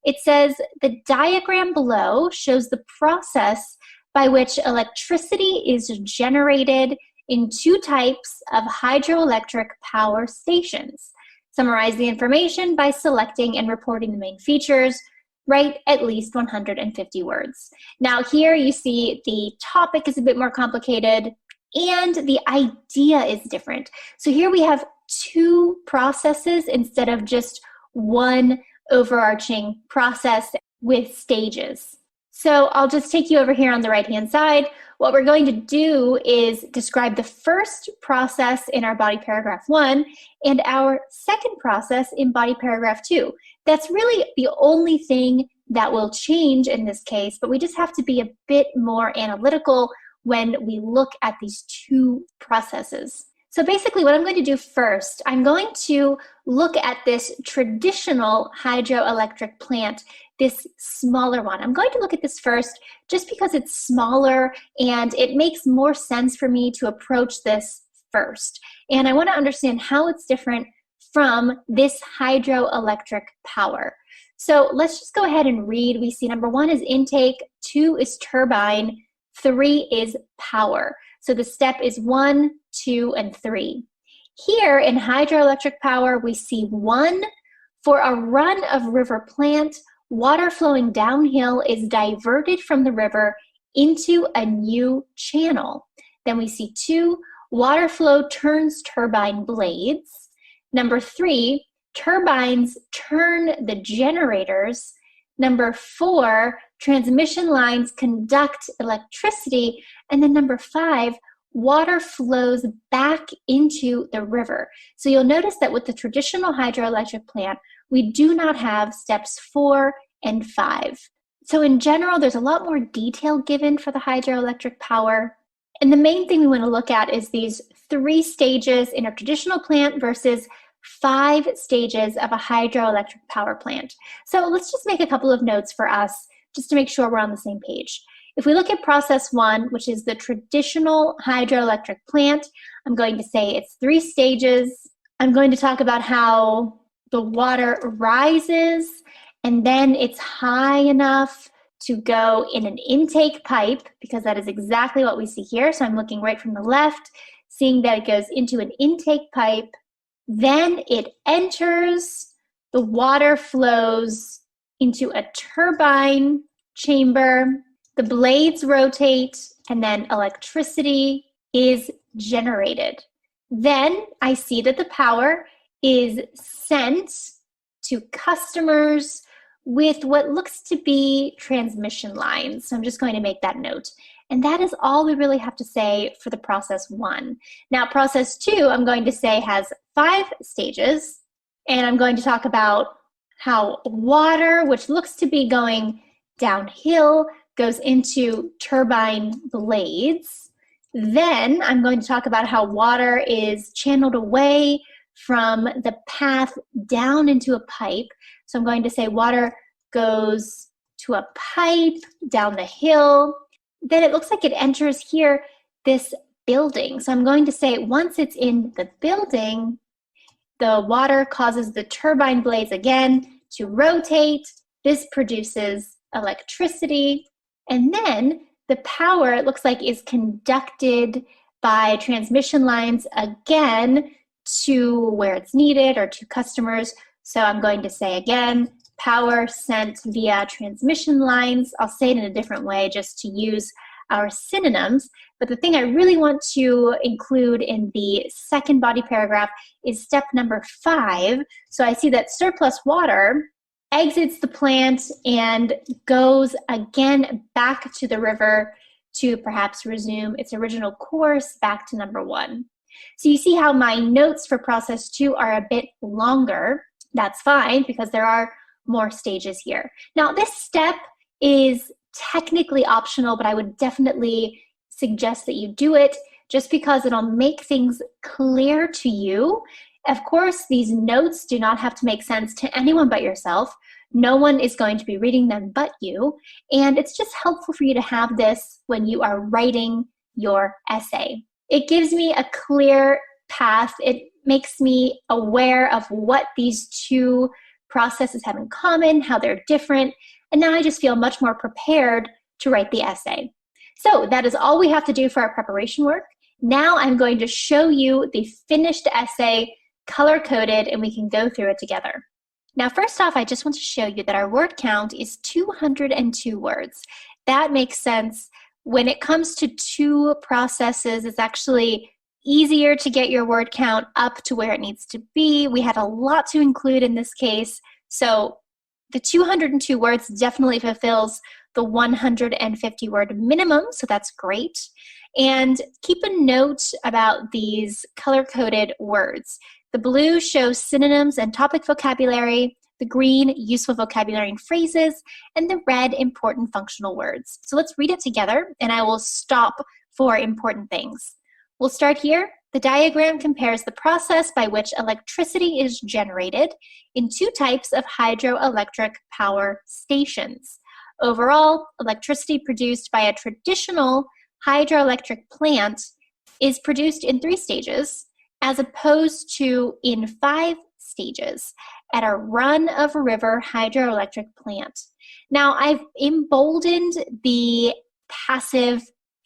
It says the diagram below shows the process by which electricity is generated in two types of hydroelectric power stations. Summarize the information by selecting and reporting the main features. Write at least 150 words. Now here you see the topic is a bit more complicated and the idea is different. So here we have two processes instead of just one overarching process with stages. So I'll just take you over here on the right-hand side. What we're going to do is describe the first process in our body paragraph 1 and our second process in body paragraph 2. That's really the only thing that will change in this case, but we just have to be a bit more analytical when we look at these two processes. So basically what I'm going to do first, I'm going to look at this traditional hydroelectric plant, this smaller one. I'm going to look at this first just because it's smaller and it makes more sense for me to approach this first. And I want to understand how it's different from this hydroelectric power. So let's just go ahead and read. We see number 1 is intake, 2 is turbine, 3 is power. So the step is 1, 2, and 3. Here in hydroelectric power, we see 1, for a run of river plant, water flowing downhill is diverted from the river into a new channel. Then we see 2, water flow turns turbine blades. Number 3, turbines turn the generators. Number 4, transmission lines conduct electricity. And then number 5, water flows back into the river. So you'll notice that with the traditional hydroelectric plant, we do not have steps 4 and 5. So in general, there's a lot more detail given for the hydroelectric power. And the main thing we want to look at is these 3 stages in a traditional plant versus 5 stages of a hydroelectric power plant. So let's just make a couple of notes for us just to make sure we're on the same page. If we look at process 1, which is the traditional hydroelectric plant, I'm going to say it's 3 stages. I'm going to talk about how the water rises and then it's high enough to go in an intake pipe, because that is exactly what we see here. So I'm looking right from the left, seeing that it goes into an intake pipe. Then it enters, the water flows into a turbine chamber, the blades rotate, and then electricity is generated. Then I see that the power is sent to customers with what looks to be transmission lines. So I'm just going to make that note. And that is all we really have to say for the process 1. Now process 2, I'm going to say has 5 stages, and I'm going to talk about how water, which looks to be going downhill, goes into turbine blades. Then I'm going to talk about how water is channeled away from the path down into a pipe. So I'm going to say water goes to a pipe down the hill. Then it looks like it enters here, this building. So I'm going to say once it's in the building, the water causes the turbine blades again to rotate. This produces electricity. And then the power, it looks like, is conducted by transmission lines again to where it's needed or to customers. So I'm going to say again, power sent via transmission lines. I'll say it in a different way just to use our synonyms. But the thing I really want to include in the second body paragraph is step number 5. So I see that surplus water exits the plant and goes again back to the river to perhaps resume its original course back to number 1. So you see how my notes for process 2 are a bit longer. That's fine because there are more stages here. Now this step is technically optional, but I would definitely suggest that you do it just because it'll make things clear to you. Of course, these notes do not have to make sense to anyone but yourself. No one is going to be reading them but you. And it's just helpful for you to have this when you are writing your essay. It gives me a clear path. It makes me aware of what these two processes have in common, how they're different, and now I just feel much more prepared to write the essay. So that is all we have to do for our preparation work. Now I'm going to show you the finished essay, color-coded, and we can go through it together. Now, first off, I just want to show you that our word count is 202 words. That makes sense. When it comes to two processes, it's actually easier to get your word count up to where it needs to be. We had a lot to include in this case, so the 202 words definitely fulfills the 150 word minimum, so that's great. And keep a note about these color-coded words. The blue shows synonyms and topic vocabulary, the green, useful vocabulary and phrases, and the red, important functional words. So let's read it together, and I will stop for important things. We'll start here. The diagram compares the process by which electricity is generated in two types of hydroelectric power stations. Overall, electricity produced by a traditional hydroelectric plant is produced in 3 stages, as opposed to in 5 stages at a run-of-river hydroelectric plant. Now, I've emboldened the passive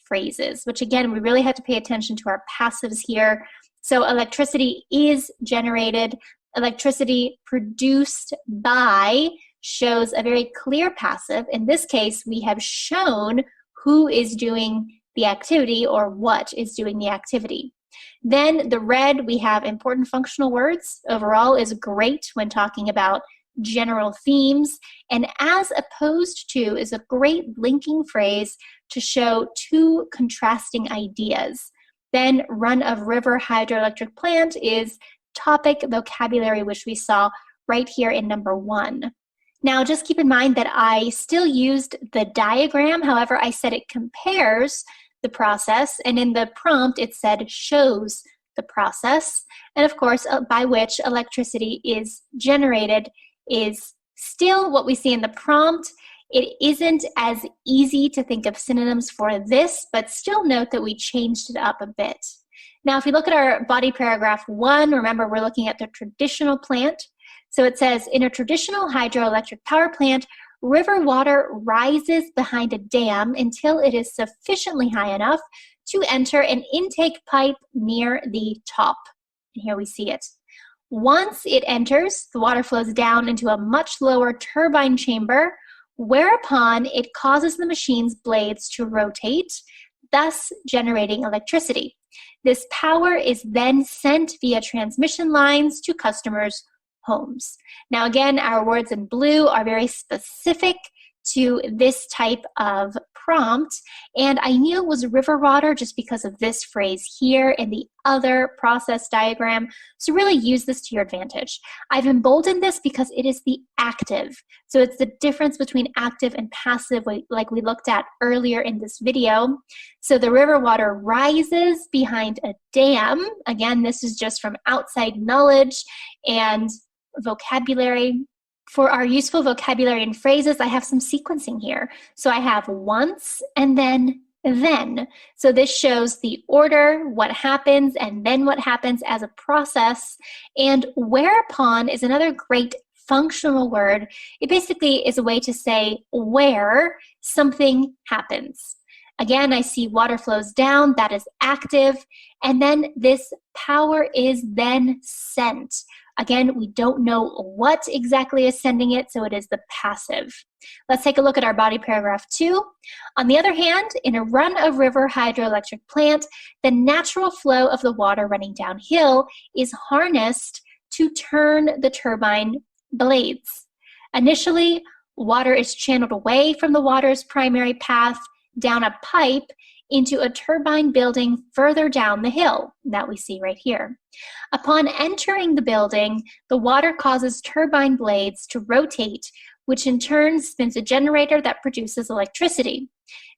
phrases, which again, we really have to pay attention to our passives here. So electricity is generated, electricity produced by shows a very clear passive. In this case, we have shown who is doing the activity or what is doing the activity. Then the red, we have important functional words. Overall is great when talking about general themes, and as opposed to is a great linking phrase to show two contrasting ideas. Then run-of-river hydroelectric plant is topic vocabulary, which we saw right here in number 1. Now just keep in mind that I still used the diagram, however I said it compares the process, and in the prompt it said shows the process, and of course by which electricity is generated is still what we see in the prompt. It isn't as easy to think of synonyms for this, but still note that we changed it up a bit. Now, if you look at our body paragraph 1, remember we're looking at the traditional plant. So it says, in a traditional hydroelectric power plant, river water rises behind a dam until it is sufficiently high enough to enter an intake pipe near the top. And here we see it. Once it enters, the water flows down into a much lower turbine chamber, whereupon it causes the machine's blades to rotate, thus generating electricity. This power is then sent via transmission lines to customers' homes. Now again, our words in blue are very specific to this type of prompt, and I knew it was river water just because of this phrase here and the other process diagram, so really use this to your advantage. I've emboldened this because it is the active, so it's the difference between active and passive like we looked at earlier in this video. So the river water rises behind a dam. Again, this is just from outside knowledge and vocabulary. For our useful vocabulary and phrases, I have some sequencing here. So I have once and then. So this shows the order, what happens, and then what happens as a process. And whereupon is another great functional word. It basically is a way to say where something happens. Again, I see water flows down, that is active, and then this power is then sent. Again, we don't know what exactly is sending it, so it is the passive. Let's take a look at our body paragraph 2. On the other hand, in a run-of-river hydroelectric plant, the natural flow of the water running downhill is harnessed to turn the turbine blades. Initially, water is channeled away from the water's primary path down a pipe into a turbine building further down the hill that we see right here. Upon entering the building, the water causes turbine blades to rotate, which in turn spins a generator that produces electricity.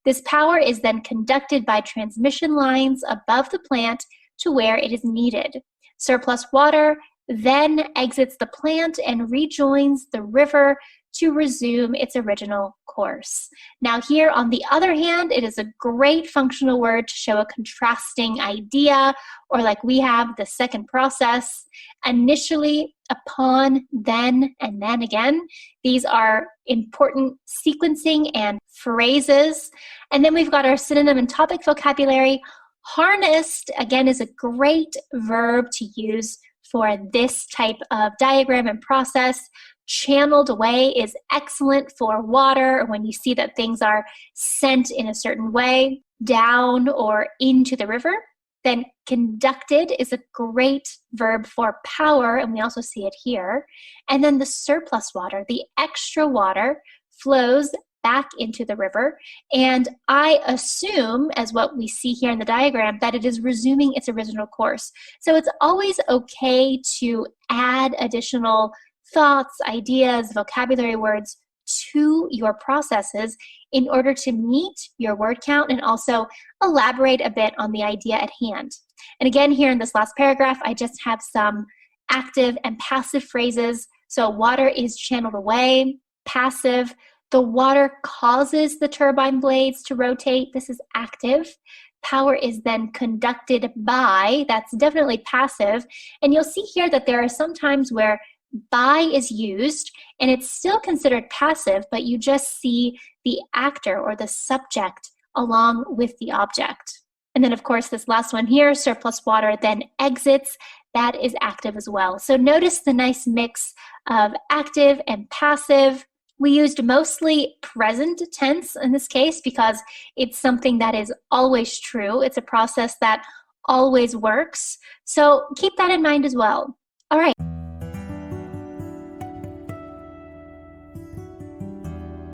This power is then conducted by transmission lines above the plant to where it is needed. Surplus water then exits the plant and rejoins the river to resume its original course. Now here, on the other hand, it is a great functional word to show a contrasting idea, or like we have the second process, initially, upon, then, and then again. These are important sequencing and phrases. And then we've got our synonym and topic vocabulary. Harnessed, again, is a great verb to use for this type of diagram and process. Channeled away is excellent for water, when you see that things are sent in a certain way, down or into the river. Then conducted is a great verb for power, and we also see it here. And then the surplus water, the extra water, flows back into the river. And I assume, as what we see here in the diagram, that it is resuming its original course. So it's always okay to add additional thoughts, ideas, vocabulary words to your processes in order to meet your word count and also elaborate a bit on the idea at hand. And again, here in this last paragraph, I just have some active and passive phrases. So water is channeled away, passive. The water causes the turbine blades to rotate. This is active. Power is then conducted by. That's definitely passive. And you'll see here that there are some times where by is used and it's still considered passive, but you just see the actor or the subject along with the object. And then of course this last one here, surplus water then exits, that is active as well. So notice the nice mix of active and passive. We used mostly present tense in this case because it's something that is always true. It's a process that always works. So keep that in mind as well. All right.